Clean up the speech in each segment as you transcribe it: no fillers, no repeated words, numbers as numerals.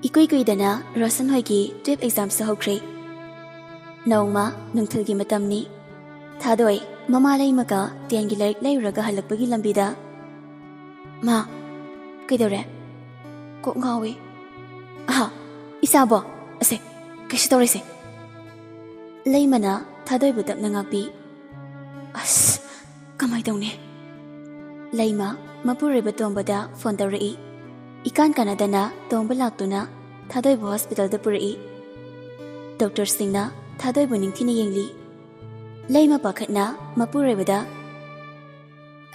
Ikui kuidana Rosan hoigi 12 exam sa hokri. Nauma nungthilgi matamni. Thadoi mama laimaka tiangi laik lairaga halakpagi lambida. Ma, kaidore? Kok ngawi? Aha, isabo. Ase, kaisi tawrese. Laimana thadoi budap nangakpi. As, kamay dawne. Laima mapureba tombada phone tawrei. Ikan kanadana tomba laktuna thadoi bu hospital da purei. Doctor singna thadoi bu ningthina yengli. Laima pakhatna mapurebada.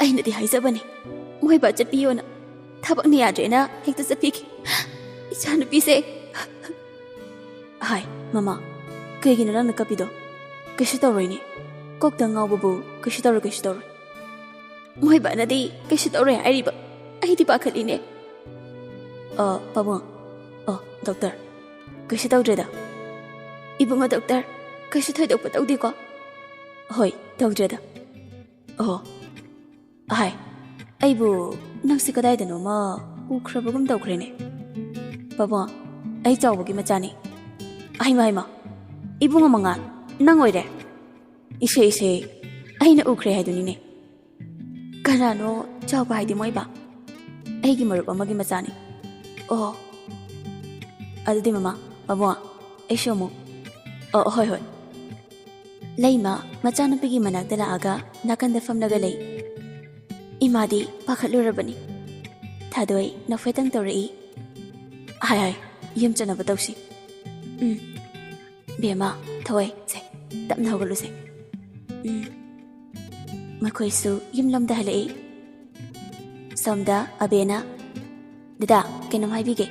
Aina di haizabani. Moi ba chatpiyona. Thabak ni yadrena hekta chatpiki. Ichanu pise. Hai, mama. Kaigina nang nakapido. Kaisi tawrei ni. Kok dangaw bubu kaisi tawrei. Moi ba na di kaisi tawrei hairiba. Ai di pakhatli ne. Pabung. Doktor. Kaisi tawdreda. Ibunga doktor. Kaisi thoidokpa tawdi ko. Hoi, tawdreda. Hai. Aibu nangsi kadaidano ma ukhrabagum tawkhrene. Pabung. Ai chawbagi machani. Haima. Ibunga manga nang oire. Ise. Aina ukhre haiduni ne. Kanano chawba haidi moiba. Aigi marup amagi machani. Adudi mama, pabung. Ai shomu. Hoi. Laima machanupigi manakda laaga nakanda famlaga lei. Imadi pakhatlurabani. Thadoi nafetang tawrei. Hai, yum chanaba tawsi. Bema, thoi, se, tapna hogalu se. Makoisu yum lamda halei. Somda abena. Dada, kainam haibige.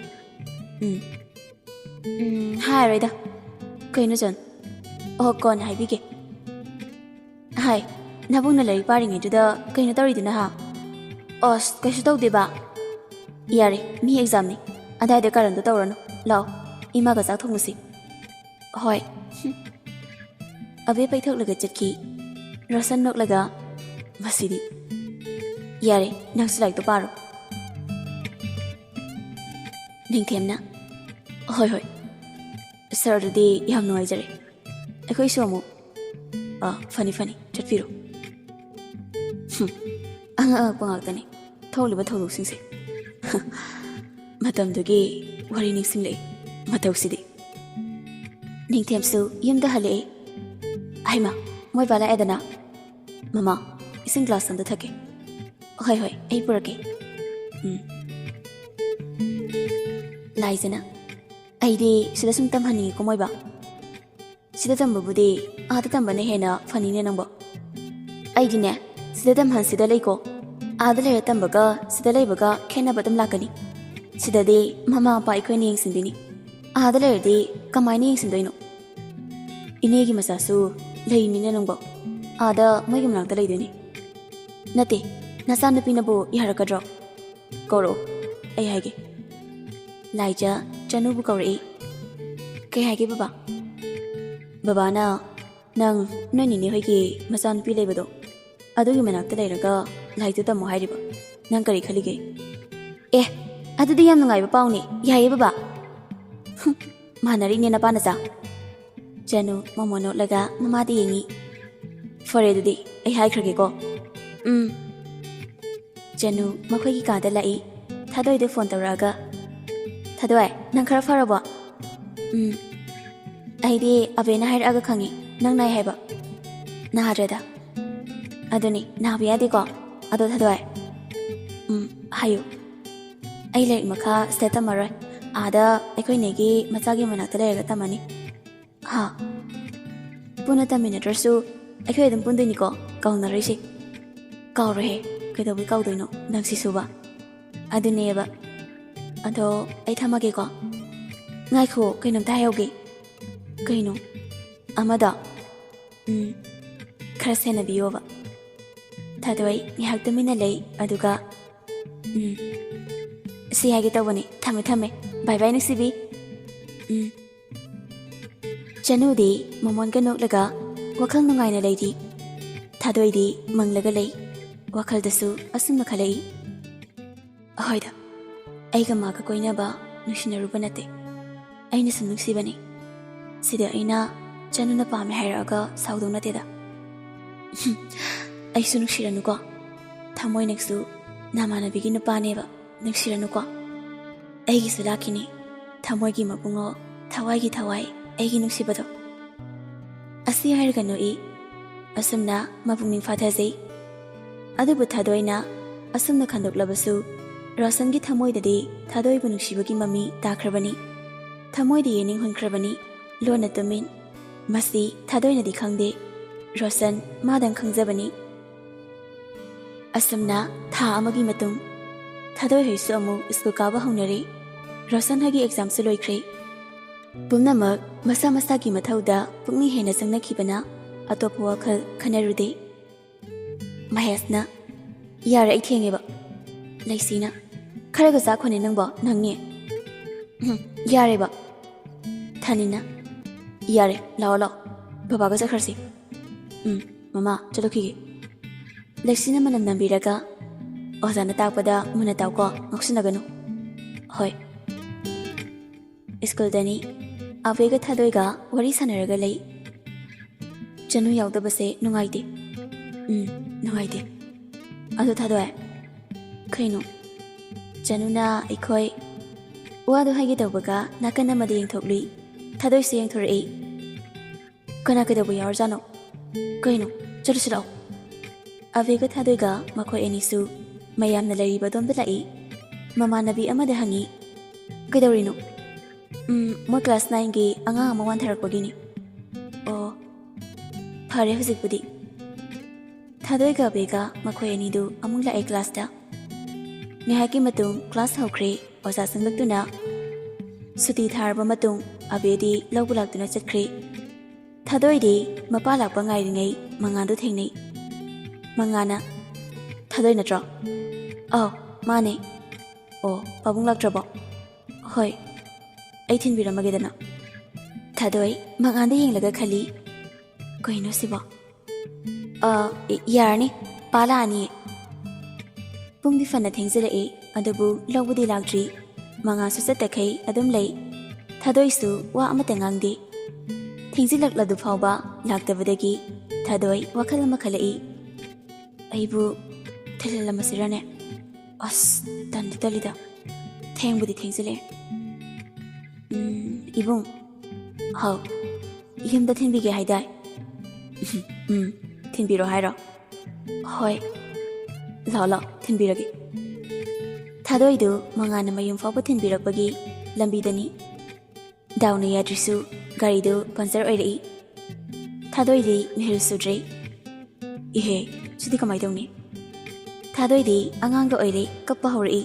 Hai raida. Kaino jan. Kon haibige. Hai, nabungna lari paring ituda kaino tawriduna ha. Kaisu tawdeba. Yare, mi exam ni. Adai de karandu tawrano. Lao, imaga chak thongmusi. Hoi. Abe paithak laga chatki. Rosan nok laga masidi. Yare, nangsi like to paro. Ningthemna. Hoi. Sir di yam nuaijare. Ekoi somu. Funny. Chatpiro. Anga pangaktani. Tholiba tholuksingse. Matamdugi wari ningsinglei. Matausidi. Ningthemsu yumda halei. Aima, moi bala edana. Mama, ising class anda thake. Hoi, ai purake. Laizana. Aidi sida sum tamhani ko moi ba. Sida tambabudi aada tambane hena fanine nangbo. Aidi ne sida tamhan sida leiko. Aada le tambaga sida leibaga khena badam lakani. Sida di mama pa ikoi ni yengsindini. Aada le di kamai ni yengsindoino. Inegi masasu leini ne nangbo. Aada moi gimlang ta leidoni. Nate nasan pinabu yarakadro. Koro ai haige. Laija Janubu kauri. Kay haige baba. Baba na nang nani ni hoigi masan pi lebado. Adugi manakta leiraga laitu tamo hairiba. Nang kari khalige. Adudi yam nungai ba pauni. Yaye baba. Manari ne na panasa. Janu mamono laga mamadi yengi. Fore dudi ai hai khrage ko. Janu makhoi ki kada lai. Thadoi de phone tawraga. Thadoi nang khara farabo. Aidi abena hairaga khangi. Nang nai haiba. Na hareda. Aduni na biyadi ko. Ado thadoi. Hayo. Ai lek makha steta maroi. Ada ekoi negi machagi manakta lerega tamani. Ha. Puna tamina drasu ekoi dum pundini ko. Kauna risi. Kaure. Kaidawi kaudoino nang sisuba. Adune ba. Ado ai thamage ko. Ngai kho kainam ta hayoge. Kaino. Amada. Khara sena biyoba. Thadoi ngihak tamina lei aduga. Si hage tawani thame. Bye nasibi. Janudi momon ganok laga wakhang nungai na leidi. Thadoi di manglaga lei. Wakhal dasu asumna khalai. Hoida. Aiga maga koina ba nushina rubanate. ꯑꯩꯅ ꯁꯨꯝ ꯅꯨꯡꯁꯤꯕꯅꯤ ꯁꯤꯗ ꯑꯩꯅ ꯆꯅꯨꯅ ꯄꯥꯝꯃꯦ ꯍꯥꯏꯔꯛꯑꯒ ꯁꯥꯎꯗꯧ ꯅꯠꯇꯦꯗ ꯑꯩꯁꯨ ꯅꯨꯡꯁꯤꯔꯅꯨꯀꯣ ꯊꯃꯣꯏꯅꯁꯨ ꯅꯃꯥꯟꯅꯕꯤꯒꯤ ꯅꯨꯄꯥꯅꯦꯕ ꯅꯨꯡꯁꯤꯔꯅꯨꯀꯣ ꯑꯩꯒꯤꯁꯨ ꯂꯥꯛꯈꯤꯅꯤ ꯊꯃꯣꯏꯒꯤ ꯃꯕꯨꯡꯉꯣ ꯊꯋꯥꯏꯒꯤ ꯊꯋꯥꯏ ꯑꯩꯒꯤ ꯅꯨꯡꯁꯤꯕꯗꯣ ꯑꯁꯤ ꯍꯥꯏꯔꯒ ꯅꯣꯛꯏ ꯑꯁꯨꯝꯅ ꯃꯄꯨꯛꯅꯤꯡ ꯐꯥꯊꯖꯩ ꯑꯗꯨꯕꯨ ꯊꯥꯗꯣꯏꯅ ꯑꯁꯨꯝꯅ ꯈꯟꯗꯣꯛꯂꯕꯁꯨ ꯔꯣꯁꯟꯒꯤ ꯊꯃꯣꯏꯗꯗꯤ ꯊꯥꯗꯣꯏꯕꯨ ꯅꯨꯡꯁꯤꯕꯒꯤ ꯃꯃꯤ ꯇꯥꯈ꯭ꯔꯕꯅꯤ ꯊꯃꯣꯏꯗ ꯌꯦꯅꯤꯡ ꯍꯨꯟꯈ꯭ꯔꯕꯅꯤ ꯂꯣꯟꯅ ꯇꯨꯃꯤꯟ ꯃꯁꯤ ꯊꯥꯗꯣꯏꯅꯗꯤ ꯈꯪꯗꯦ ꯔꯣꯁꯟ ꯃꯥꯗꯪ ꯈꯪꯖꯕꯅꯤ ꯑꯁꯨꯝꯅ ꯊꯥ ꯑꯃꯒꯤ ꯃꯇꯨꯡ ꯊꯥꯗꯣꯏ ꯍꯣꯏꯁꯨ ꯑꯃꯨꯛ ꯁ꯭ꯀꯨꯜ ꯀꯥꯕ ꯍꯧꯅꯔꯦ ꯔꯣꯁꯟ ꯍꯣꯏꯒꯤ ꯑꯦꯛꯖꯥꯝꯁꯨ ꯂꯣꯏꯈ꯭ꯔꯦ ꯄꯨꯝꯅꯃꯛ ꯃꯁꯥ ꯃꯁꯥꯒꯤ ꯃꯊꯧꯗ ꯄꯨꯛꯅꯤꯡ ꯍꯦꯟꯅ ꯆꯪꯅꯈꯤꯕꯅ ꯑꯇꯣꯞꯄ ꯋꯥꯈꯜ ꯈꯟꯅꯔꯨꯗꯦ ꯃꯍꯦꯁꯅ ꯌꯥꯔꯦ ꯑꯩ ꯊꯦꯡꯉꯦꯕ ꯂꯩꯁꯤꯅ ꯈꯔꯒ ꯆꯥꯈꯣꯅꯦ ꯅꯪꯕꯣ ꯅꯪꯅꯦ ꯌꯥꯔꯦꯕ ꯊꯥꯅꯤꯅ ꯌꯥꯔꯦ ꯂꯥꯛꯑꯣ ꯂꯥꯛꯑꯣ ꯕꯕꯥꯒ ꯆꯠꯈ꯭ꯔꯁꯤ ꯃꯃꯥ ꯆꯠꯂꯨꯈꯤꯒꯦ ꯂꯩꯁꯤꯅ ꯃꯅꯝ ꯅꯝꯕꯤꯔꯒ ꯑꯣꯖꯥꯅ ꯇꯥꯛꯄꯗ ꯃꯨꯟꯅ ꯇꯥꯎꯀꯣ ꯉꯥꯎꯁꯤꯟꯅꯒꯅꯨ ꯍꯣꯏ ꯁ꯭ꯀꯨꯜꯗꯅꯤ ꯑꯕꯦꯒ ꯊꯥꯗꯣꯏꯒ ꯋꯥꯔꯤ ꯁꯥꯟꯅꯔꯒ ꯂꯩ ꯆꯅꯨ ꯌꯥꯎꯗꯕꯁꯦ ꯅꯨꯡꯉꯥꯏꯇꯦ ꯅꯨꯡꯉꯥꯏꯇꯦ ꯑꯗꯨ ꯊꯥꯗꯣꯏ ꯀꯩꯅꯣ ꯆꯅꯨꯅ ꯑꯩꯈꯣꯏ ꯋꯥꯗꯣ ꯍꯥꯏꯒꯦ ꯇꯧꯕꯒ ꯅꯥꯀꯟ ꯑꯃꯗ ꯌꯦꯡꯊꯣꯛꯂꯨꯏ ꯊꯥꯗꯣꯏꯁꯨ ꯌꯦꯡꯊꯣꯔꯛꯏ ꯀꯅꯥ ꯀꯩꯗꯧꯕ ꯌꯥꯎꯔꯖꯥꯠꯅꯣ ꯀꯩꯅꯣ ꯆꯠꯂꯨꯁꯤ ꯂꯥꯛꯑꯣ ꯑꯕꯦꯒ ꯊꯥꯗꯣꯏꯒ ꯃꯈꯣꯏ ꯑꯅꯤꯁꯨ ꯃꯌꯥꯝꯅ ꯂꯩꯔꯤꯕ ꯑꯗꯣꯝꯗ ꯂꯥꯛꯏ ꯃꯃꯥꯟꯅꯕꯤ ꯑꯃꯗ ꯍꯪꯉꯤ ꯀꯩꯗꯧꯔꯤꯅꯣ ꯃꯣꯏ ꯀ꯭ꯂꯥꯁ 9ꯒꯤ ꯑꯉꯥꯡ ꯑꯃ ꯋꯥꯟꯊꯔꯛꯄꯒꯤꯅꯤ ꯑꯣ ꯐꯔꯦ ꯍꯧꯖꯤꯛꯄꯨꯗꯤ ꯊꯥꯗꯣꯏꯒ ꯑꯕꯦꯒ ꯃꯈꯣꯏ ꯑꯅꯤꯗꯨ ꯑꯃꯨꯛ ꯂꯥꯛꯑꯦ ꯀ꯭ꯂꯥꯁꯇ ꯉꯥꯏꯍꯥꯛꯀꯤ ꯃꯇꯨꯡ ꯀ꯭ꯂꯥꯁ ꯍꯧꯈ꯭ꯔꯦ ꯑꯣꯖꯥ ꯆꯪꯂꯛꯇꯨꯅ ꯁꯨꯇꯤ ꯊꯥꯔꯕ ꯃꯇꯨꯡ ꯑꯕꯦꯗꯤ ꯂꯧꯕ ꯂꯥꯛꯇꯨꯅ ꯆꯠꯈ꯭ꯔꯦ ꯊꯥꯗꯣꯏꯗꯤ ꯃꯄꯥ ꯂꯥꯛꯄ ꯉꯥꯏꯔꯤꯉꯩ ꯃꯉꯥꯟꯗꯨ ꯊꯦꯡꯅꯩ ꯃꯉꯥꯅ ꯊꯥꯗꯣꯏ ꯅꯠꯇ꯭ꯔꯣ ꯑꯥꯎ ꯃꯥꯅꯦ ꯑꯣ ꯄꯥꯕꯨꯡ ꯂꯥꯛꯇ꯭ꯔꯕꯣ ꯍꯣꯏ ꯑꯩ ꯊꯤꯟꯕꯤꯔꯝꯃꯒꯦꯗꯅ ꯊꯥꯗꯣꯏ ꯃꯉꯥꯟꯗ ꯌꯦꯡꯂꯒ ꯈꯜꯂꯤ ꯀꯩꯅꯣ ꯁꯤꯕꯣ ꯌꯥꯔꯅꯤ ꯄꯥ ꯂꯥꯛꯑꯅꯤꯌꯦ ꯄꯨꯡꯗꯤ ꯐꯅ ꯊꯦꯡꯖꯔꯛꯏ ꯑꯗꯨꯕꯨ ꯂꯧꯕꯗꯤ ꯂꯥꯛꯇ꯭ꯔꯤ ꯃꯉꯥꯁꯨ ꯆꯠꯇꯈꯩ ꯑꯗꯨꯝ ꯂꯩ ꯊꯥꯗꯣꯏꯁꯨ ꯋꯥ ꯑꯃꯠꯇ ꯉꯥꯡꯗꯦ ꯊꯦꯡꯖꯤꯜꯂꯛꯂꯗꯨ ꯐꯥꯎꯕ ꯂꯥꯛꯇꯕꯗꯒꯤ ꯊꯥꯗꯣꯏ ꯋꯥꯈꯜ ꯑꯃ ꯈꯜꯂꯛꯏ ꯑꯩꯕꯨ ꯊꯤꯜꯍꯜꯂꯝꯃꯁꯤꯔꯅꯦ ꯑꯁ ꯇꯟꯗꯤ ꯇꯜꯂꯤꯗ ꯊꯦꯡꯕꯨꯗꯤ ꯊꯦꯡꯖꯤꯜꯂꯛꯑꯦ ꯏꯕꯨꯡ ꯍꯥꯎ ꯌꯨꯝꯗ ꯊꯤꯟꯕꯤꯒꯦ ꯍꯥꯏꯗꯥꯏ ꯊꯤꯟꯕꯤꯔꯣ ꯍꯥꯏꯔꯣ ꯍꯣꯏ ꯂꯥꯛꯑꯣ ꯂꯥꯛꯑꯣ ꯊꯤꯟꯕꯤꯔꯒꯦ ꯊꯥꯗꯣꯏꯗꯨ ꯃꯉꯥꯟꯅ ꯃꯌꯨꯝ ꯐꯥꯎꯕ ꯊꯤꯟꯕꯤꯔꯛꯄꯒꯤ ꯂꯝꯕꯤꯗꯅꯤ ꯗꯥꯎꯅ ꯌꯥꯗ꯭ꯔꯤꯁꯨ ꯒꯥꯔꯤꯗꯨ ꯄꯟꯆꯔ ꯑꯣꯏꯔꯛꯏ ꯊꯥꯗꯣꯏꯗꯤ ꯃꯤꯍꯨꯜ ꯁꯨꯗ꯭ꯔꯦ ꯏꯍꯦ ꯁꯤꯗꯤ ꯀꯃꯥꯏꯅ ꯇꯧꯅꯤ ꯊꯥꯗꯣꯏꯗꯤ ꯑꯉꯥꯡꯒ ꯑꯣꯏꯔꯦ ꯀꯞꯄ ꯍꯧꯔꯛꯏ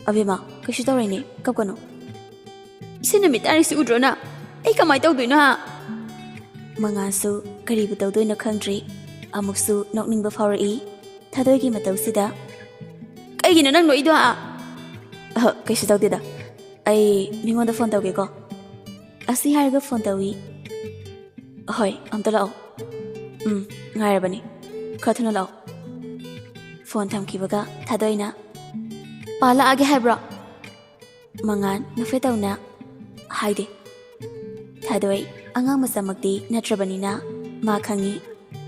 ꯑꯕꯦꯝꯃ ꯀꯩꯁꯨ ꯇꯧꯔꯣꯏꯅꯦ ꯀꯞꯀꯅꯨ ꯏꯁꯤ ꯅꯨꯃꯤꯠ ꯇꯥꯔꯤꯁꯤ ꯎꯗ꯭ꯔꯣꯅ ꯑꯩ ꯀꯃꯥꯏꯅ ꯇꯧꯗꯣꯏꯅꯣ ꯃꯉꯥꯟꯁꯨ ꯀꯔꯤꯕꯨ ꯇꯧꯗꯣꯏꯅꯣ ꯈꯪꯗ꯭ꯔꯤ ꯑꯃꯨꯛꯁꯨ ꯅꯣꯛꯅꯤꯡꯕ ꯐꯥꯎꯔꯛꯏ ꯊꯥꯗꯣꯏꯒꯤ ꯃꯇꯧꯁꯤꯗ ꯀꯩꯒꯤꯅꯣ ꯅꯪ ꯅꯣꯛꯏꯗꯣ ꯀꯩꯁꯨ ꯇꯧꯗꯦꯗ ꯑꯩ ꯃꯤꯉꯣꯟꯗ ꯐꯣꯟ ꯇꯧꯒꯦꯀꯣ ꯑꯁꯤ ꯍꯥꯏꯔꯒ ꯐꯣꯟ ꯇꯧꯏ ꯍꯣꯏ ꯑꯝꯇ ꯂꯥꯛꯑꯣ ꯉꯥꯏꯔꯕꯅꯤ ꯈꯔ ꯊꯨꯅ ꯂꯥꯛꯑꯣ ꯐꯣꯟ ꯊꯝꯈꯤꯕꯒ ꯊꯥꯗꯣꯏꯅ ꯄꯥꯜꯂꯛꯑꯒꯦ ꯍꯥꯏꯕ꯭ꯔꯣ ꯃꯉꯥꯟ ꯅꯨꯐꯦꯠ ꯇꯧꯅ ꯍꯥꯏꯗꯦ ꯊꯥꯗꯣꯏ ꯑꯉꯥꯡ ꯃꯆꯥꯃꯛꯇꯤ ꯅꯠꯇ꯭ꯔꯕꯅꯤꯅ ꯃꯥ ꯈꯪꯉꯤ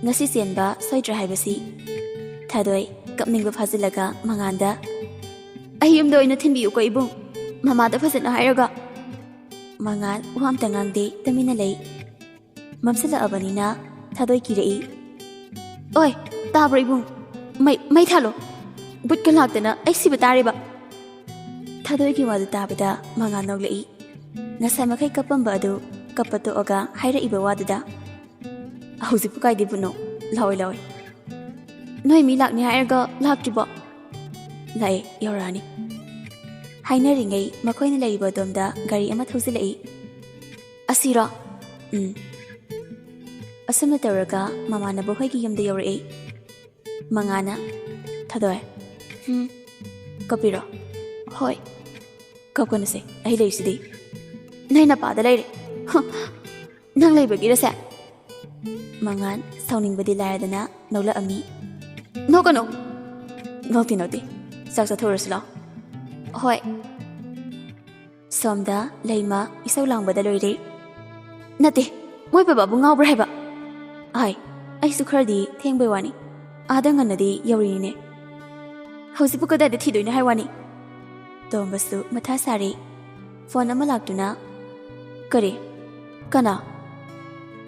ꯉꯁꯤ ꯆꯦꯟꯕ ꯁꯣꯏꯗ꯭ꯔꯦ ꯍꯥꯏꯕꯁꯤ ꯊꯥꯗꯣꯏ ꯀꯞꯅꯤꯡꯕ ꯐꯥꯖꯤꯜꯂꯒ ꯃꯉꯥꯟꯗ ꯑꯩ ꯌꯨꯝꯗ ꯑꯣꯏꯅ ꯊꯤꯟꯕꯤꯌꯨꯀꯣ ꯏꯕꯨꯡ ꯃꯃꯥꯗ ꯐꯖꯅ ꯍꯥꯏꯔꯒ ꯃꯉꯥꯟ ꯋꯥ ꯑꯝꯇ ꯉꯥꯡꯗꯦ ꯇꯨꯃꯤꯟꯅ ꯂꯩ ꯃꯝꯁꯤꯜꯂꯛꯑꯕꯅꯤꯅ ꯊꯥꯗꯣꯏ ꯀꯤꯔꯛꯏ ꯑꯣꯏ ꯇꯥꯕ꯭ꯔꯣ ꯏꯕꯨꯡ ꯃꯩ ꯊꯥꯜꯂꯣ ꯕꯨꯠꯀ ꯂꯥꯛꯇꯅ ꯑꯩ ꯁꯤꯕ ꯇꯥꯔꯦꯕ ꯊꯥꯗꯣꯏꯒꯤ ꯋꯥꯗꯨ ꯇꯥꯕꯗ ꯃꯉꯥꯟ ꯅꯣꯛꯂꯛꯏ ꯉꯁꯥꯏ ꯃꯈꯩ ꯀꯞꯄꯝꯕ ꯑꯗꯨ ꯀꯞꯄ ꯇꯣꯛꯑꯒ ꯍꯥꯏꯔꯛꯏꯕ ꯋꯥꯗꯨꯗ ꯍꯧꯖꯤꯛꯄꯨ ꯀꯥꯏꯗꯦꯕꯨꯅꯣ ꯂꯥꯛꯑꯣꯏ ꯂꯥꯛꯑꯣꯏ ꯅꯣꯏ ꯃꯤ ꯂꯥꯛꯅꯤ ꯍꯥꯏꯔꯒ ꯂꯥꯛꯇ꯭ꯔꯤꯕꯣ ꯂꯥꯛꯑꯦ ꯌꯧꯔꯛꯑꯅꯤ ꯍꯥꯏꯅꯔꯤꯉꯩ ꯃꯈꯣꯏꯅ ꯂꯩꯔꯤꯕ ꯑꯗꯣꯝꯗ ꯒꯥꯔꯤ ꯑꯃ ꯊꯧꯖꯤꯜꯂꯛꯏ ꯑꯁꯤꯔꯣ ꯑꯁꯨꯝꯅ ꯇꯧꯔꯒ ꯃꯃꯥꯟꯅꯕ ꯍꯣꯏꯒꯤ ꯌꯨꯝꯗ ꯌꯧꯔꯛꯏ ꯃꯉꯥꯅ ꯊꯥꯗꯣꯏ ꯀꯞꯄꯤꯔꯣ ꯍꯣꯏ ꯀꯞꯀꯅꯨꯁꯦ ꯑꯩ ꯂꯩꯔꯤꯁꯤꯗꯤ ꯅꯣꯏ ꯅꯄꯥꯗ ꯂꯩꯔꯦ ꯅꯪ ꯂꯩꯕꯒꯤꯔꯁꯦ ꯃꯉꯥꯟ ꯁꯥꯎꯅꯤꯡꯕꯗꯤ ꯂꯥꯏꯔꯗꯅ ꯅꯣꯛꯂꯛꯑꯝꯃꯤ ꯅꯣꯛꯀꯅꯨ ꯅꯣꯛꯇꯦ ꯆꯥꯛ ꯆꯥꯊꯣꯛꯎꯔꯁꯤ ꯂꯥꯛꯑꯣ ꯍꯣꯏ ꯁꯣꯝꯗ ꯂꯩꯃ ꯏꯁꯧ ꯂꯥꯡꯕꯗ ꯂꯣꯏꯔꯦ꯫ ꯅꯠꯇꯦ, ꯃꯣꯏ ꯕꯕꯥꯕꯨ ꯉꯥꯎꯕ꯭ꯔꯥ ꯍꯥꯏꯕ? ꯍꯥꯏ, ꯑꯩꯁꯨ ꯈꯔꯗꯤ ꯊꯦꯡꯕꯩ ꯋꯥꯅꯤ, ꯑꯥꯗ ꯉꯟꯅꯗꯤ ꯌꯧꯔꯤꯅꯤꯅꯦ꯫ ꯍꯧꯖꯤꯛꯄꯨ ꯀꯗꯥꯏꯗ ꯊꯤꯗꯣꯏꯅꯣ ꯍꯥꯏ ꯋꯥꯅꯤ? ꯇꯣꯝꯕꯁꯨ ꯃꯊꯥ ꯁꯥꯔꯦ꯫ ꯐꯣꯟ ꯑꯃ ꯂꯥꯛꯇꯨꯅ, ꯀꯔꯤ? ꯀꯅꯥ?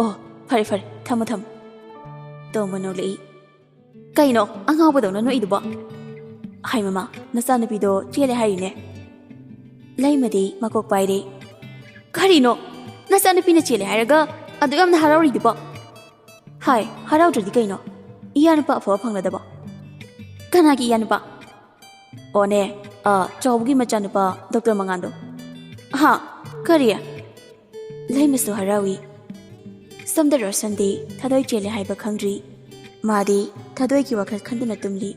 ꯑꯣ, ꯐꯔꯦ ꯐꯔꯦ, ꯊꯝꯃꯣ ꯊꯝꯃꯣ꯫ ꯇꯣꯝꯕ ꯅꯣꯛꯂꯛꯏ꯫ ꯀꯩꯅꯣ ꯑꯉꯥꯎꯕꯗꯧꯅ ꯅꯣꯛꯏꯗꯨꯕꯣ? ꯍꯥꯏ ꯃꯃꯥ, ꯅꯆꯥꯅꯨꯄꯤꯗꯣ ꯆꯦꯜꯂꯦ ꯍꯥꯏꯔꯤꯅꯦ꯫ ꯂꯩꯃꯗꯤ ꯃꯀꯣꯛ ꯄꯥꯏꯔꯦ꯫ ꯀꯔꯤꯅꯣ? ꯅꯆꯥꯅꯨꯄꯤꯅ ꯆꯦꯜꯂꯦ ꯍꯥꯏꯔꯒ ꯑꯗꯨ ꯌꯥꯝꯅ ꯍꯔꯥꯎꯔꯤꯗꯨꯕꯣ? ꯍꯥꯏ, ꯍꯔꯥꯎꯗ꯭ꯔꯗꯤ ꯀꯩꯅꯣ? ꯏꯌꯥꯅꯨꯄꯥ ꯑꯐꯕ ꯐꯪꯂꯗꯕꯣ? ꯀꯅꯥꯒꯤ ꯏꯌꯥꯅꯨꯄꯥ? ꯑꯣꯅꯦ, ꯆꯥꯎꯕꯒꯤ ꯃꯆꯥꯅꯨꯄꯥ ꯗꯣꯛꯇꯔ ꯃꯉꯥꯟꯗꯣ꯫ ꯍꯥ, ꯀꯔꯤ? ꯂꯩꯃꯁꯨ ꯍꯔꯥꯎꯏ꯫ ꯁꯣꯝꯗ ꯔꯣꯁꯟꯗꯤ ꯊꯥꯗꯣꯏ ꯆꯦꯜꯂꯦ ꯍꯥꯏꯕ ꯈꯪꯗ꯭ꯔꯤ꯫ ꯃꯥꯗꯤ ꯊꯥꯗꯣꯏꯒꯤ ꯋꯥꯈꯜ ꯈꯟꯗꯨꯅ ꯇꯨꯝꯂꯤ꯫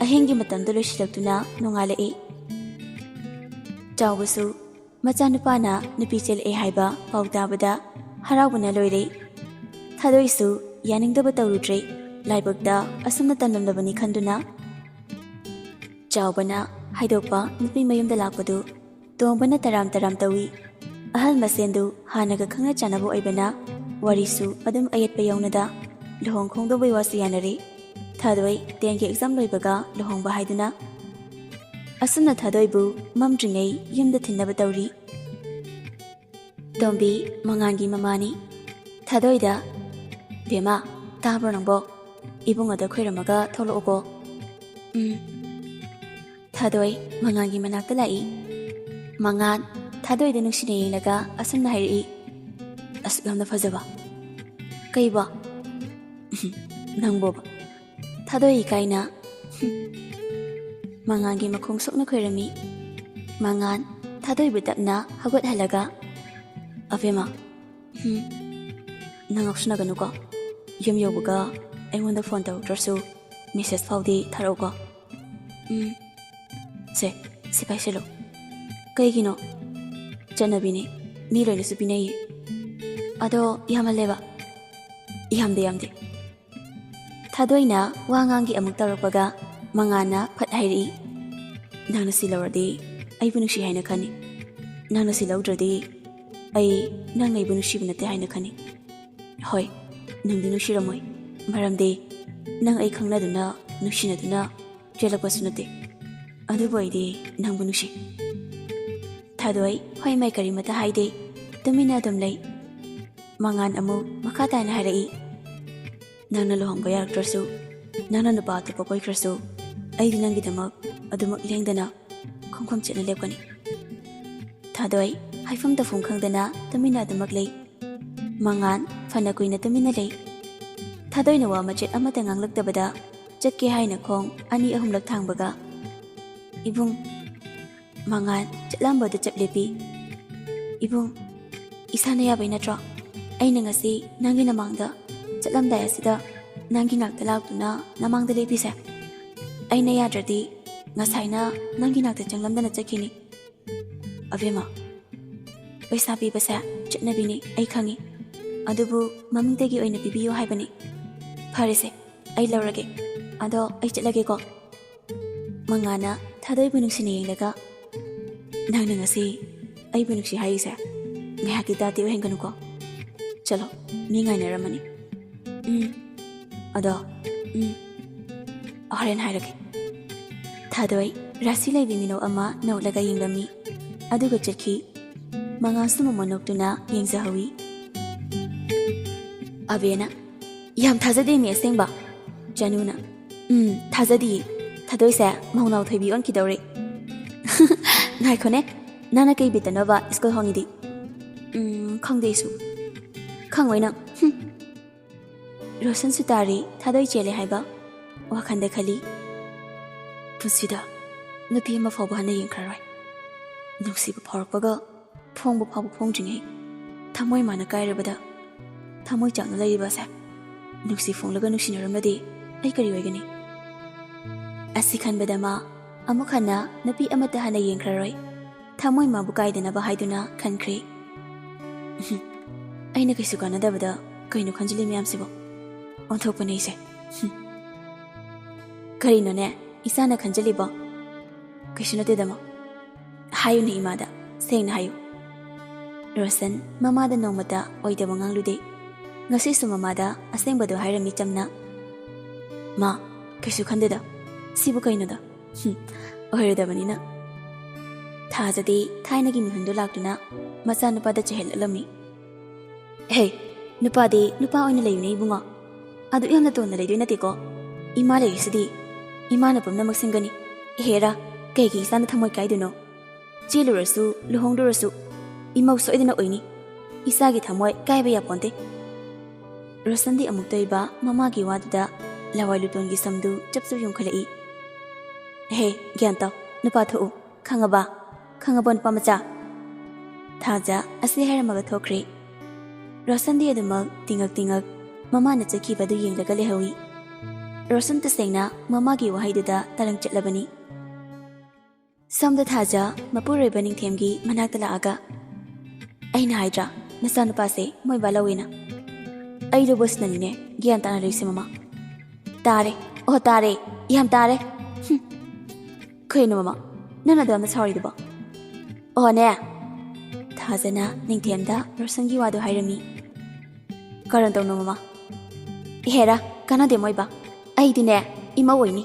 ꯑꯍꯤꯡꯒꯤ ꯃꯇꯝꯗ ꯂꯣꯏꯁꯤꯜꯂꯛꯇꯨꯅ ꯅꯣꯡꯉꯥꯜꯂꯛꯏ꯫ ꯆꯥꯎꯕꯁꯨ ꯃꯆꯥꯅꯨꯄꯥꯅ ꯅꯨꯄꯤ ꯆꯦꯜꯂꯛꯑꯦ ꯍꯥꯏꯕ ꯄꯥꯎ ꯇꯥꯕꯗ ꯍꯔꯥꯎꯕꯅ ꯂꯣꯏꯔꯦ꯫ ꯊꯥꯗꯣꯏꯁꯨ ꯌꯥꯅꯤꯡꯗꯕ ꯇꯧꯔꯨꯗ꯭ꯔꯦ, ꯂꯥꯏꯕꯛꯇ ꯑꯁꯨꯝꯅ ꯇꯝꯂꯝꯂꯕꯅꯤ ꯈꯟꯗꯨꯅ꯫ ꯆꯥꯎꯕꯅ ꯍꯥꯏꯗꯣꯛꯄ ꯅꯨꯄꯤ ꯃꯌꯨꯝꯗ ꯂꯥꯛꯄꯗꯨ ꯇꯣꯡꯕꯅ ꯇꯔꯥꯝ ꯇꯔꯥꯝ ꯇꯧꯏ꯫ ꯑꯍꯜ ꯃꯁꯦꯟꯗꯨ ꯍꯥꯟꯅꯒ ꯈꯪꯅ ꯆꯥꯟꯅꯕ ꯑꯣꯏꯕꯅ ꯋꯥꯔꯤꯁꯨ ꯑꯗꯨꯝ ꯑꯌꯦꯠꯄ ꯌꯧꯅꯗ ꯂꯨꯍꯣꯡ ꯈꯣꯡꯗꯣꯡꯕꯩ ꯋꯥꯁꯨ ꯌꯥꯅꯔꯦ꯫ ꯊꯥꯗꯣꯏ 10ꯒꯤ ꯑꯦꯛꯖꯥꯝ ꯂꯣꯏꯕꯒ ꯂꯨꯍꯣꯡꯕ ꯍꯥꯏꯗꯨꯅ꯫ ꯑꯁꯨꯝꯅ ꯊꯥꯗꯣꯏꯕꯨ ꯃꯝꯗ꯭ꯔꯤꯉꯩ ꯌꯨꯝꯗ ꯊꯤꯟꯅꯕ ꯇꯧꯔꯤ꯫ ꯇꯣꯝꯕꯤ ꯃꯉꯥꯟꯒꯤ ꯃꯃꯥꯅꯤ꯫ ꯊꯥꯗꯣꯏꯗ, ꯕꯦꯝꯃ, ꯇꯥꯕ꯭ꯔꯣ ꯅꯪꯕꯣ? ꯏꯕꯨꯡ ꯑꯗ ꯈꯣꯏꯔꯝꯃꯒ ꯊꯣꯛꯂꯛꯎꯀꯣ꯫ ꯊꯥꯗꯣꯏ ꯃꯉꯥꯟꯒꯤ ꯃꯅꯥꯛꯇ ꯂꯥꯛꯏ꯫ ꯃꯉꯥꯟ ꯊꯥꯗꯣꯏꯗ ꯅꯨꯡꯁꯤꯅ ꯌꯦꯡꯂꯒ ꯑꯁꯨꯝꯅ ꯍꯥꯏꯔꯛꯏ꯫ ꯑꯁꯨꯛ ꯌꯥꯝꯅ ꯐꯖꯕ? ꯀꯩꯕꯣ? ꯅꯪꯕꯣꯕ? ꯊꯥꯗꯣꯏ ꯏꯀꯥꯏꯅ ꯃꯉꯥꯟꯒꯤ ꯃꯈꯣꯡ ꯁꯣꯛꯅ ꯈꯣꯏꯔꯝꯃꯤ꯫ ꯃꯉꯥꯟ ꯊꯥꯗꯣꯏꯕꯨ ꯇꯞꯅ ꯍꯧꯒꯠꯍꯜꯂꯒ, ꯑꯕꯦꯝꯃ, ꯅꯪ ꯉꯥꯎꯁꯤꯟꯅꯒꯅꯨꯀꯣ꯫ ꯌꯨꯝ ꯌꯧꯕꯒ ꯑꯩꯉꯣꯟꯗ ꯐꯣꯟ ꯇꯧꯔꯛꯇ꯭ꯔꯁꯨ ꯃꯦꯁꯦꯖ ꯐꯥꯎꯗꯤ ꯊꯥꯔꯛꯎꯀꯣ꯫ ꯁꯤ ꯄꯥꯏꯁꯤꯜꯂꯨ꯫ ꯀꯩꯒꯤꯅꯣ? ꯆꯠꯅꯕꯤꯅꯤ, ꯃꯤ ꯂꯣꯏꯅꯁꯨ ꯄꯤꯅꯩꯌꯦ꯫ ꯑꯗꯣ ꯌꯥꯝꯃꯜꯂꯦꯕ? ꯌꯥꯝꯗꯦ꯫ ꯊꯥꯗꯣꯏꯅ ꯋꯥ ꯉꯥꯡꯒꯤ ꯑꯃꯨꯛ ꯇꯧꯔꯛꯄꯒ ꯃꯉꯥꯟꯅ ꯐꯠ ꯍꯥꯏꯔꯛꯏ꯫ ꯅꯪꯅ ꯁꯤ ꯂꯧꯔꯗꯤ ꯑꯩꯕꯨ ꯅꯨꯡꯁꯤ ꯍꯥꯏꯅ ꯈꯟꯅꯤ. ꯅꯪꯅ ꯁꯤ ꯂꯧꯗ꯭ꯔꯗꯤ ꯑꯩ ꯅꯪ ꯑꯩꯕꯨ ꯅꯨꯡꯁꯤꯕ ꯅꯠꯇꯦ ꯍꯥꯏꯅ ꯈꯟꯅꯤ. ꯍꯣꯏ, ꯅꯪꯗꯤ ꯅꯨꯡꯁꯤꯔꯝꯃꯣꯏ. ꯃꯔꯝꯗꯤ ꯅꯪ ꯑꯩ ꯈꯪꯅꯗꯨꯅ ꯅꯨꯡꯁꯤꯅꯗꯨꯅ ꯆꯦꯜꯂꯛꯄꯁꯨ ꯅꯠꯇꯦ. ꯑꯗꯨꯕꯨ ꯑꯩꯗꯤ ꯅꯪꯕꯨ ꯅꯨꯡꯁꯤ. ꯊꯥꯗꯣꯏ ꯍꯣꯏ ꯃꯥꯏ ꯀꯔꯤꯃꯇ ꯍꯥꯏꯗꯦ. ꯇꯨꯃꯤꯟꯅ ꯑꯗꯨꯝ ꯂꯩ. ꯃꯉꯥꯟ ꯑꯃꯨꯛ ꯃꯈꯥ ꯇꯥꯅ ꯍꯥꯏꯔꯛꯏ. ꯅꯪꯅ ꯂꯨꯍꯣꯡꯕ ꯌꯥꯔꯛꯇ꯭ꯔꯁꯨ, ꯅꯪꯅ ꯅꯨꯄꯥ ꯑꯇꯣꯞꯄ ꯀꯣꯏꯈ꯭ꯔꯁꯨ, ꯑꯩꯗꯤ ꯅꯪꯒꯤꯗꯃꯛ ꯑꯗꯨꯃꯛ ꯂꯦꯡꯗꯅ ꯈꯣꯡꯐꯝ ꯆꯦꯠꯅ ꯂꯦꯞꯀꯅꯤ. ꯊꯥꯗꯣꯏ ꯍꯥꯏꯐꯝ ꯇꯧꯐꯝ ꯈꯪꯗꯅ ꯇꯨꯃꯤꯟꯅ ꯑꯗꯨꯃꯛ ꯂꯩ. ꯃꯉꯥꯟ ꯐꯅ ꯀꯨꯏꯅ ꯇꯨꯃꯤꯟꯅ ꯂꯩ. ꯊꯥꯗꯣꯏꯅ ꯋꯥ ꯃꯆꯦꯠ ꯑꯃꯠꯇ ꯉꯥꯡꯂꯛꯇꯕꯗ ꯆꯠꯀꯦ ꯍꯥꯏꯅ ꯈꯣꯡ 2-3ꯂꯛ ꯊꯥꯡꯕꯒ, ꯏꯕꯨꯡ. ꯃꯉꯥꯟ ꯆꯠꯂꯝꯕꯗꯨ ꯆꯞ ꯂꯦꯞꯄꯤ. ꯏꯕꯨꯡ, ꯏꯁꯥꯅ ꯌꯥꯕꯩ ꯅꯠꯇ꯭ꯔꯣ ꯑꯩꯅ ꯉꯁꯤ ꯅꯪꯒꯤ ꯅꯃꯥꯡꯗ ꯆꯠꯂꯝꯗꯥꯏ ꯑꯁꯤꯗ ꯅꯪꯒꯤ ꯅꯥꯛꯇ ꯂꯥꯛꯇꯨꯅ ꯅꯃꯥꯡꯗ ꯂꯦꯞꯄꯤꯁꯦ? ꯑꯩꯅ ꯌꯥꯗ꯭ꯔꯗꯤ ꯉꯁꯥꯏꯅ ꯅꯪꯒꯤ ꯅꯥꯛꯇ ꯆꯪꯂꯝꯗꯅ ꯆꯠꯈꯤꯅꯤ. ꯑꯕꯦꯝꯃ, ꯄꯩꯁా ꯄꯤꯕꯁꯦ ꯆꯠꯅꯕꯤꯅꯤ, ꯑꯩ ꯈꯪꯉꯤ. ꯑꯗꯨꯕꯨ ꯃꯃꯤꯡꯇꯒꯤ ꯑꯣꯏꯅ ꯄꯤꯕꯤꯌꯨ ꯍꯥꯏꯕꯅꯤ. ꯐꯔꯦꯁꯦ, ꯑꯩ ꯂꯧꯔꯒꯦ. ꯑꯗꯣ ꯑꯩ ꯆꯠꯂꯒꯦꯀꯣ. ꯃꯉꯥꯟꯅ ꯊꯥꯗꯣꯏꯕꯨ ꯅꯨꯡꯁꯤꯅ ꯌꯦꯡꯂꯒ, ꯅꯪꯅ ꯉꯁꯤ ꯑꯩꯕꯨ ꯅꯨꯡꯁꯤ ꯍꯥꯏꯔꯤꯁꯦ ꯉꯥꯏꯍꯥꯛꯀꯤ ꯇꯥꯇꯤ ꯑꯣꯏꯍꯟꯒꯅꯨꯀꯣ. ꯆꯠꯂꯣ, ꯃꯤ ꯉꯥꯏꯅꯔꯝꯃꯅꯤ. ꯑꯗꯣ ꯍꯣꯔꯦꯟ ꯍꯥꯏꯔꯒꯦ. ꯊꯥꯗꯣꯏ ꯔꯥꯁꯤ ꯂꯩꯕꯤ ꯃꯤꯅꯣꯛ ꯑꯃ ꯅꯣꯛꯂꯒ ꯌꯦꯡꯂꯝꯃꯤ. ꯑꯗꯨꯒ ꯆꯠꯈꯤ. ꯃꯉꯥꯟꯁꯨ ꯃꯃꯣꯟ ꯅꯣꯛꯇꯨꯅ ꯌꯦꯡꯖꯍꯧꯏ. ꯑꯕꯦꯅ, ꯌꯥꯝ ꯊꯥꯖꯗꯦꯅꯦ ꯑꯁꯦꯡꯕ. ꯆꯅꯨꯅ, ꯊꯥꯖꯗꯤꯌꯦ. ꯊꯥꯗꯣꯏꯁꯦ ꯃꯧꯅꯥꯎ ꯊꯣꯏꯕꯤ ꯑꯣꯟꯈꯤꯗꯧꯔꯦ. ꯉꯥꯏꯈꯣꯅꯦ, ꯅꯪꯅ ꯀꯩ ꯕꯤꯠꯇꯅꯣꯕ ꯁ꯭ꯀꯨꯜ ꯍꯣꯡꯉꯤꯗꯤ? ꯈꯪꯗꯦ ꯑꯩꯁꯨ. ꯈꯪꯉꯣꯏ ꯅꯪ. ꯔꯣꯁꯟꯁꯨ ꯇꯥꯔꯤ ꯊꯥꯗꯣꯏ ꯆꯦꯜꯂꯦ ꯍꯥꯏꯕ. ꯋꯥꯈꯟꯗ ꯈꯜꯂꯤ. ꯄꯨꯟꯁꯤꯗ ꯅꯨꯄꯤ ꯑꯃ ꯐꯥꯎꯕ ꯍꯟꯅ ꯌꯦꯡꯈ꯭ꯔꯔꯣꯏ. ꯅꯨꯡꯁꯤꯕ ꯐꯥꯎꯔꯛꯄꯒ ꯐꯣꯡꯕ ꯐꯥꯎꯕ ꯐꯣꯡꯗ꯭ꯔꯤꯉꯩ ꯊꯃꯣꯏ ꯃꯥꯅ ꯀꯥꯏꯔꯕꯗ ꯊꯃꯣꯏ ꯆꯥꯛꯅ ꯂꯩꯔꯤꯕꯁꯦ ꯅꯨꯡꯁꯤ ꯐꯣꯡꯂꯒ ꯅꯨꯡꯁꯤꯅꯔꯝꯃꯗꯤ ꯑꯩ ꯀꯔꯤ ꯑꯣꯏꯒꯅꯤ? ꯑꯁꯤ ꯈꯟꯕꯗ ꯃꯥ ꯑꯃꯨꯛ ꯍꯟꯅ ꯅꯨꯄꯤ ꯑꯃꯠꯇ ꯍꯟꯅ ꯌꯦꯡꯈ꯭ꯔꯔꯣꯏ. ꯊꯃꯣꯏ ꯃꯥꯕꯨ ꯀꯥꯏꯗꯅꯕ ꯍꯥꯏꯗꯨꯅ ꯈꯟꯈ꯭ꯔꯦ. ꯑꯩꯅ ꯀꯩꯁꯨ ꯀꯥꯟꯅꯗꯕꯗ ꯀꯩꯅꯣ ꯈꯟꯖꯤꯜꯂꯤ ꯃꯌꯥꯝꯁꯤꯕꯣ? ꯑꯣꯟꯊꯣꯛꯄꯅꯦ ꯑꯩꯁꯦ. ꯀꯔꯤꯅꯣꯅꯦ ꯏꯁꯥꯅ ꯈꯟꯖꯤꯜꯂꯤꯕꯣ? ꯀꯩꯁꯨ ꯅꯠꯇꯦꯗꯃ. ꯍꯥꯏꯌꯨꯅꯦ ꯏꯃꯥꯗ ꯁꯦꯡꯅ ꯍꯥꯏꯌꯨ ꯔꯣꯁꯟ ꯃꯃꯥꯗ ꯅꯣꯡꯃꯇ ꯑꯣꯏꯗꯕ ꯉꯥꯡꯂꯨꯗꯦ ꯉꯁꯤꯁꯨ ꯃꯃꯥꯗ ꯑꯁꯦꯡꯕꯗꯣ ꯍꯥꯏꯔꯝꯃꯤ ꯆꯝꯅ ꯃꯥ ꯀꯩꯁꯨ ꯈꯟꯗꯦꯗ ꯁꯤꯕꯨ ꯀꯩꯅꯣꯗ ꯑꯣꯏꯔꯣꯏꯗꯕꯅꯤꯅ ꯊꯥꯖꯗꯤ ꯊꯥꯏꯅꯒꯤ ꯃꯤꯍꯨꯟꯗꯨ ꯂꯥꯛꯇꯨꯅ ꯃꯆꯥꯅꯨꯄꯥꯗ ꯆꯩꯍꯜꯂꯛꯂꯝꯃꯤ ꯍꯦ ꯅꯨꯄꯥꯗꯤ ꯅꯨꯄꯥ ꯑꯣꯏꯅ ꯂꯩꯌꯨꯅꯦ ꯏꯕꯨꯡꯉꯣ ꯑꯗꯨ ꯌꯥꯝꯅ ꯇꯣꯟꯅ ꯂꯩꯗꯣꯏ ꯅꯠꯇꯦꯀꯣ ꯏꯃꯥ ꯂꯩꯔꯤꯁꯤꯗꯤ ꯏꯃꯥꯅ ꯄꯨꯝꯅꯃꯛ ꯁꯤꯟꯒꯅꯤ ꯍꯦꯔꯥ ꯀꯩꯒꯤ ꯏꯆꯥꯅ ꯊꯃꯣꯏ ꯀꯥꯏꯗꯣꯏꯅꯣ ꯆꯦꯜꯂꯨꯔꯁꯨ ꯂꯨꯍꯣꯡꯗꯨꯔꯁꯨ ꯏꯃꯧ ꯁꯣꯏꯗꯅ ꯑꯣꯏꯅꯤ ꯏꯆꯥꯒꯤ ꯊꯃꯣꯏ ꯀꯥꯏꯕ ꯌꯥꯄꯣꯟꯇꯦ ꯔꯣꯁꯟꯗꯤ ꯑꯃꯨꯛꯇꯣꯏꯕ ꯃꯃꯥꯒꯤ ꯋꯥꯗꯨꯗ ꯂꯋꯥꯏ ꯂꯨꯇꯣꯟꯒꯤ ꯁꯝꯗꯨ ꯆꯞꯁꯨ ꯌꯨꯡꯈꯠꯂꯛꯏ ꯍꯦ ꯒ꯭ꯌꯥꯟ ꯇꯥꯎ ꯅꯨꯄꯥ ꯊꯣꯛꯎ ꯈꯪꯉꯕ ꯅꯨꯄꯥ ꯃꯆꯥ ꯊꯥꯖ ꯑꯁꯤ ꯍꯥꯏꯔꯝꯃꯒ ꯊꯣꯛꯈ꯭ꯔꯦ ꯔꯣꯁꯟꯗꯤ ꯑꯗꯨꯃꯛ ꯇꯤꯡꯉꯛ ꯃꯃꯥꯅ ꯆꯠꯈꯤꯕꯗꯨ ꯌꯦꯡꯂꯒ ꯂꯩꯍꯧꯏ ꯔꯣꯁꯟ ꯇꯁꯦꯡꯅ ꯃꯃꯥꯒꯤ ꯋꯥꯍꯩꯗꯨꯗ ꯇꯔꯪ ꯆꯠꯂꯕꯅꯤ ꯁꯣꯝꯗ ꯊꯥꯖ ꯃꯄꯨꯔꯣꯏꯕ ꯅꯤꯡꯊꯦꯝꯒꯤ ꯃꯅꯥꯛꯇ ꯂꯥꯛꯑꯒ ꯑꯩꯅ ꯍꯥꯏꯗ꯭ꯔꯥ ꯅꯆꯥꯅꯨꯄꯥꯁꯦ ꯃꯣꯏꯕꯥ ꯂꯧꯋꯦꯅ ꯑꯩꯗꯨꯕꯨꯁꯤꯅꯅꯤꯅꯦ ꯒ꯭ꯌꯥꯟ ꯇꯥꯅ ꯂꯩꯔꯤꯁꯦ ꯃꯃꯥ ꯇꯥꯔꯦ ꯑꯣ ꯇꯥꯔꯦ ꯌꯥꯝ ꯇꯥꯔꯦ ꯀꯩꯅꯣ ꯃꯃꯥ ꯅꯪꯅ ꯑꯗꯨ ꯌꯥꯝꯅ ꯁꯥꯎꯔꯤꯗꯨꯕꯣ ꯑꯣꯅꯦ ꯊꯥꯖꯅ ꯅꯤꯡꯊꯦꯝꯗ ꯔꯣꯁꯟꯒꯤ ꯋꯥꯗꯨ ꯍꯥꯏꯔꯝꯃꯤ ꯀꯔꯝ ꯇꯧꯅꯣ ꯃꯃꯥ ꯍꯦꯔꯥ ꯀꯥꯟꯅꯗꯦ ꯃꯣꯏꯕꯥ ꯑꯩꯗꯤꯅꯦ ꯏꯃꯧ ꯑꯣꯏꯅꯤ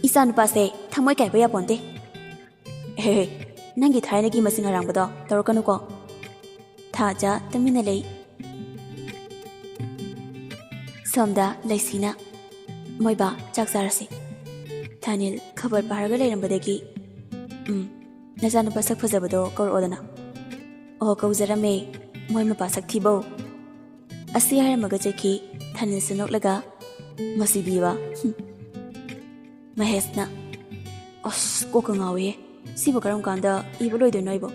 ꯏꯆꯥ ꯅꯨꯄꯥꯁꯦ ꯊꯃꯣꯏ ꯀꯥꯏꯕ ꯌꯥꯄꯣꯟꯇꯦ ꯍꯦ ꯅꯪꯒꯤ ꯊꯥꯏꯅꯒꯤ ꯃꯁꯤꯡ ꯑꯔꯥꯡꯕꯗꯣ ꯇꯧꯔꯛꯀꯅꯨꯀꯣ ꯊꯥꯖ ꯇꯨꯃꯤꯟꯅ ꯂꯩ ꯁꯣꯝꯗ ꯂꯩꯁꯤꯅ ꯃꯣꯏꯕꯥ ꯆꯥꯛ ꯆꯥꯔꯁꯤ ꯊꯥꯅꯤꯜ ꯈꯕꯔ ꯄꯥꯔꯒ ꯂꯩꯔꯝꯕꯗꯒꯤ ꯅꯆꯥꯅꯨꯄꯥ ꯁꯛ ꯐꯖꯕꯗꯣ ꯀꯧꯔꯛꯑꯣꯗꯅ ꯑꯣ ꯀꯧꯖꯔꯝꯃꯦ ꯃꯣꯏ ꯃꯄꯥ ꯁꯛ ꯊꯤꯕꯧ ꯑꯁꯤ ꯍꯥꯏꯔꯝꯃꯒ ꯆꯠꯈꯤ ꯊꯥꯅꯤꯜꯁꯨ ꯅꯣꯛꯂꯒ ꯃꯁꯤꯕꯤꯕ ꯃꯍꯦꯁꯅ ꯑꯁ ꯀꯣꯛꯀ ꯉꯥꯎꯏꯌꯦ ꯁꯤꯕꯨ ꯀꯔꯝ ꯀꯥꯟꯗ ꯏꯕ ꯂꯣꯏꯗꯣꯏꯅꯣ ꯑꯩꯕꯣ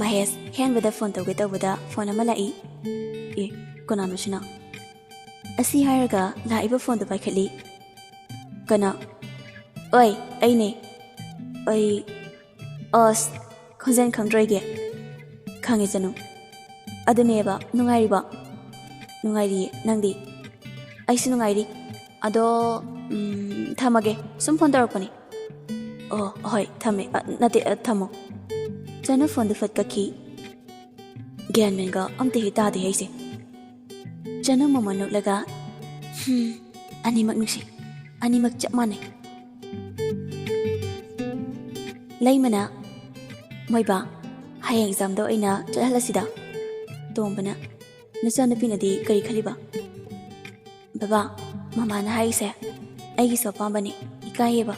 ꯃꯍꯦꯁ ꯍꯦꯟꯕꯗ ꯐꯣꯟ ꯇꯧꯒꯦ ꯇꯧꯕꯗ ꯐꯣꯟ ꯑꯃ ꯂꯥꯛꯏ ꯀꯅꯥꯅꯣ ꯁꯤꯅ ꯑꯁꯤ ꯍꯥꯏꯔꯒ ꯂꯥꯛꯏꯕ ꯐꯣꯟꯗꯨ ꯄꯥꯏꯈꯠꯂꯤ ꯀꯅꯥ ꯑꯣꯏ ꯑꯩꯅꯦ ꯑꯩ ꯑꯁ ꯈꯣꯟꯖꯦꯜ ꯈꯪꯗ꯭ꯔꯣꯏꯒꯦ ꯈꯪꯉꯦ ꯆꯅꯨ ꯑꯗꯨꯅꯦꯕ ꯅꯨꯡꯉꯥꯏꯔꯤꯕ ꯅꯨꯡꯉꯥꯏꯔꯤꯌꯦ ꯅꯪꯗꯤ ꯑꯩꯁꯨ ꯅꯨꯡꯉꯥꯏꯔꯤ ꯑꯗꯣ ꯊꯝꯃꯒꯦ ꯁꯨꯝ ꯐꯣꯟ ꯇꯧꯔꯛꯄꯅꯤ ꯑꯣ ꯍꯣꯏ ꯊꯝꯃꯦ ꯅꯠꯇꯦ ꯊꯝꯃꯣ ꯆꯅꯨ ꯐꯣꯟꯗꯨ ꯐꯠ ꯀꯛꯈꯤ ꯒ꯭ꯌꯥꯟ ꯃꯦꯟꯒ ꯑꯝꯇ ꯍꯦꯛ ꯇꯥꯗꯦ ꯍꯥꯏꯁꯦ ꯆꯅꯨ ꯃꯃꯥ ꯅꯣꯛꯂꯒ ꯑꯅꯤꯃꯛ ꯅꯨꯡꯁꯤ ꯑꯅꯤꯃꯛ ꯆꯞ ꯃꯥꯟꯅꯩ ꯂꯩꯃꯅ ꯃꯣꯏꯕꯥ ꯍꯌꯦꯡ ꯑꯦꯛꯖꯥꯝꯗ ꯑꯣꯏꯅ ꯆꯠꯍꯜꯂꯁꯤꯗ ꯇꯣꯝꯕꯅ ꯅꯆꯥꯅꯨꯄꯤꯅꯗꯤ ꯀꯔꯤ ꯈꯜꯂꯤꯕ ꯕꯕꯥ ꯃꯃꯥꯅ ꯍꯥꯏꯔꯤꯁꯦ ꯑꯩꯒꯤꯁꯨ ꯑꯄꯥꯝꯕꯅꯤ ꯏꯀꯥꯏꯌꯦꯕ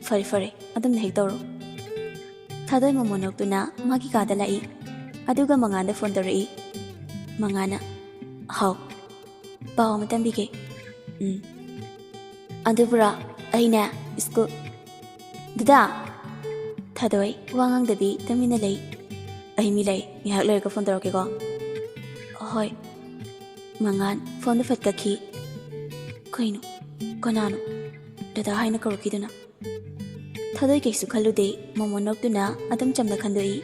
ꯐꯔꯦ ꯑꯗꯨꯝꯅ ꯍꯦꯛ ꯇꯧꯔꯣ ꯊꯥꯗꯣꯏ ꯃꯣꯃꯣ ꯅꯣꯛꯇꯨꯅ ꯃꯥꯒꯤ ꯀꯥꯗ ꯂꯥꯛꯏ ꯑꯗꯨꯒ ꯃꯉꯥꯟꯗ ꯐꯣꯟ ꯇꯧꯔꯛꯏ ꯃꯉꯥꯅ ꯍꯥꯎ ꯄꯥꯎ ꯑꯃ ꯇꯝꯕꯤꯒꯦ ꯑꯗꯨꯕꯨꯔꯥ ꯑꯩꯅꯦ ꯁ꯭ꯀꯨꯜ ꯗꯗꯥ ꯊꯥꯗꯣꯏ ꯋꯥ ꯉꯥꯡꯗꯕꯤ ꯇꯨꯃꯤꯟꯅ ꯂꯩ ꯑꯩ ꯃꯤ ꯂꯩ ꯉꯥꯏꯍꯥꯛ ꯂꯩꯔꯒ ꯐꯣꯟ ꯇꯧꯔꯛꯀꯦꯀꯣ ꯍꯣꯏ ꯃꯉꯥꯟ ꯐꯣꯟꯗꯨ ꯐꯠ ꯀꯛꯈꯤ ꯀꯩꯅꯣ ꯀꯅꯥꯅꯣ ꯗꯗꯥ ꯍꯥꯏꯅ ꯀꯧꯔꯛꯈꯤꯗꯨꯅ ꯊꯥꯗꯣꯏ ꯀꯩꯁꯨ ꯈꯜꯂꯨꯗꯦ ꯃꯣꯃꯣ ꯅꯣꯛꯇꯨꯅ ꯑꯗꯨꯝ ꯆꯝꯅ ꯈꯟꯗꯣꯛꯏ